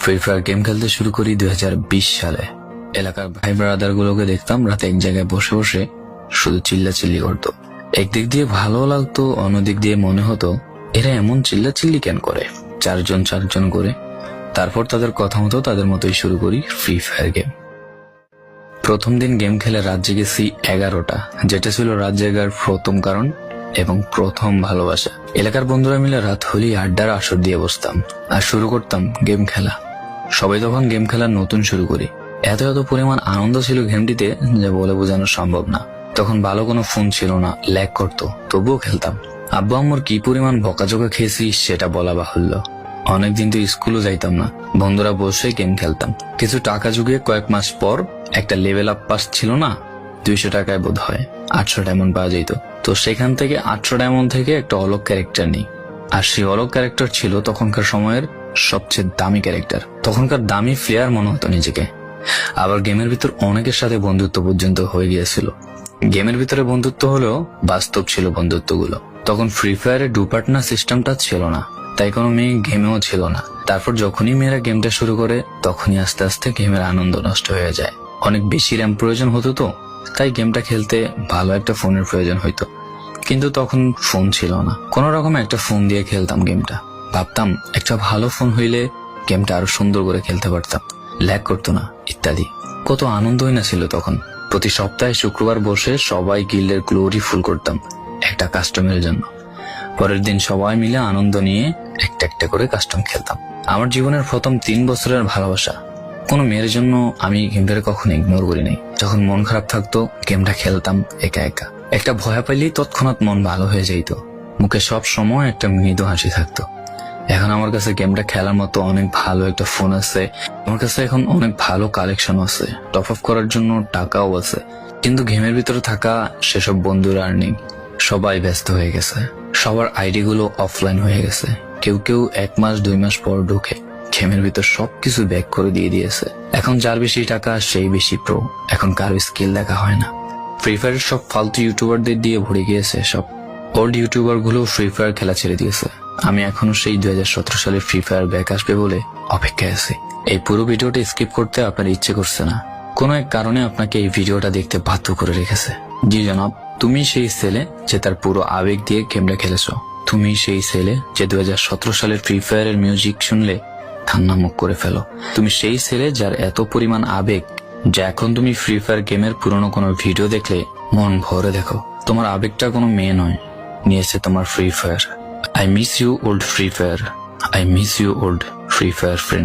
Free fire game খেলতে শুরু করি 2020 সালে। এলাকার ভাই ব্রাদার গুলোকে দেখতাম রাতে এক জায়গায় বসে বসে শুধু চিল্লাচিল্লি করতো। একদিক দিয়ে ভালো লাগতো, অন্যদিক দিয়ে মনে হতো এরা এমন চিল্লাচিল্লি কেন করে, চারজন করে। তারপর তাদের কথা মতো তাদের মতোই শুরু করি ফ্রি ফায়ার গেম। প্রথম দিন গেম খেলে রাত জেগেছি 11টা, যেটা ছিল রাত জেগার প্রথম কারণ এবং প্রথম ভালোবাসা। এলাকার বন্ধুরা মিলে রাত হলেই আড্ডার আসর দিয়ে বসতাম আর শুরু করতাম গেম খেলা। সবাই তখন গেম খেলা নতুন শুরু করি। এত পরিমাণ আনন্দ ছিল গেমটিতে যা বলে বোঝানো সম্ভব না। তখন ভালো কোনো ফোন ছিল না, ল্যাগ করতো, তবুও খেলতাম। আব্বু আম্মুর কি পরিমাণ বকাঝকা খেয়েছি সেটা বলা বাহুল্য। অনেকদিন তো স্কুলও যাইতাম না, বন্ধুরা বসে গেম খেলতাম। কিছু টাকা জুগিয়ে কয়েক মাস পর একটা লেভেল আপ পাস ছিল না, 200 টাকায় বোধ হয় 800 ডায়মন্ড পাওয়া যেত। তো সেখান থেকে 800 ডায়মন্ড থেকে একটা অলগ ক্যারেক্টার নেই। আর সেই অলগ ক্যারেক্টার ছিল তখনকার সময়ের সবচেয়ে দামি ক্যারেক্টার। তখনকার দামি প্লেয়ার মনে হতো নিজেকে। আবার গেমের ভিতর অনেকের সাথে বন্ধুত্ব পর্যন্ত হয়ে গিয়েছিল। গেমের ভিতরে বন্ধুত্ব হলেও বাস্তব ছিল বন্ধুত্বগুলো। তখন ফ্রি ফায়ারে ডু পার্টনার সিস্টেমটা ছিল না, তাই কোনো মেয়ে গেমেও ছিল না। তারপর যখনই মেয়েরা গেমটা শুরু করে তখনই আস্তে আস্তে গেমের আনন্দ নষ্ট হয়ে যায়। অনেক বেশি র্যাম প্রয়োজন হতো, তো তাই গেমটা খেলতে ভালো একটা ফোনের প্রয়োজন হইতো। কিন্তু তখন ফোন ছিল না, কোনো রকম একটা ফোন দিয়ে খেলতাম গেমটা। ভাবতাম একটা ভালো ফোন হইলে গেমটা আরো সুন্দর করে খেলতে পারতাম, ল্যাগ করতো না ইত্যাদি। কত আনন্দই না ছিল তখন। প্রতি সপ্তাহে শুক্রবার বসে সবাই গিল্ডের গ্লোরি ফুল করতাম একটা কাস্টমের জন্য। পরের দিন সবাই মিলে আনন্দ নিয়ে একটা একটা করে কাস্টম খেলতাম। আমার জীবনের প্রথম 3 বছরের ভালোবাসা। কোনো মেয়ের জন্য আমি গেমটাকে কখনো ইগনোর করি নাই। যখন মন খারাপ থাকতো গেমটা খেলতাম একা একা। একটা ভয় পাইলেই তৎক্ষণাৎ মন ভালো হয়ে যাইতো, মুখে সব সময় একটা মৃদু হাসি থাকতো। এখন আমার কাছে গেমটা খেলার মতো অনেক ভালো একটা ফোন আছে, আমার কাছে এখন অনেক ভালো কালেকশন আছে, টপ আপ করার জন্য টাকাও আছে। কিন্তু গেমের ভিতরে থাকা সেসব বন্ধুরা আর নেই। সবাই ব্যস্ত হয়ে গেছে, সবার আইডি গুলো অফলাইন হয়ে গেছে। কেউ 1 মাস 2 মাস পর ঢুকে গেমের ভিতর সবকিছু ব্যাক করে দিয়ে দিয়েছে। এখন যার বেশি টাকা সেই বেশি প্রো, এখন কারো স্কিল দেখা হয় না। ফ্রি ফায়ারের সব ফালতু ইউটিউবারদের দিয়ে ভরে গিয়েছে। সব ওল্ড ইউটিউবার গুলো ফ্রি ফায়ার খেলা ছেড়ে দিয়েছে। আমি এখনো সেই 2017 সালে ফ্রি ফায়ার ব্যাক আসবে বলে অপেক্ষায় আছি। এই পুরো ভিডিওটা স্কিপ করতে আপনার ইচ্ছে করছে না, কোনো এক কারণে আপনাকে এই ভিডিওটা দেখতে বাধ্য করে রেখেছে। জি জনাব, তুমি সেই ছেলে যে তার পুরো আবেগ দিয়ে গেমটা খেলেছো। তুমি সেই ছেলে যে 2017 সালের ফ্রি ফায়ারের মিউজিক শুনলে কান্না মুখ করে ফেলো। তুমি সেই ছেলে যার এত পরিমাণ আবেগ যে এখন তুমি ফ্রি ফায়ার গেমের পুরনো কোনো ভিডিও দেখলে মন ভরে দেখো। তোমার আবেগটা কোনো মেয়ে নয়, নিয়েছে তোমার free fire. I miss you old Free Fire. I miss you old Free Fire friend.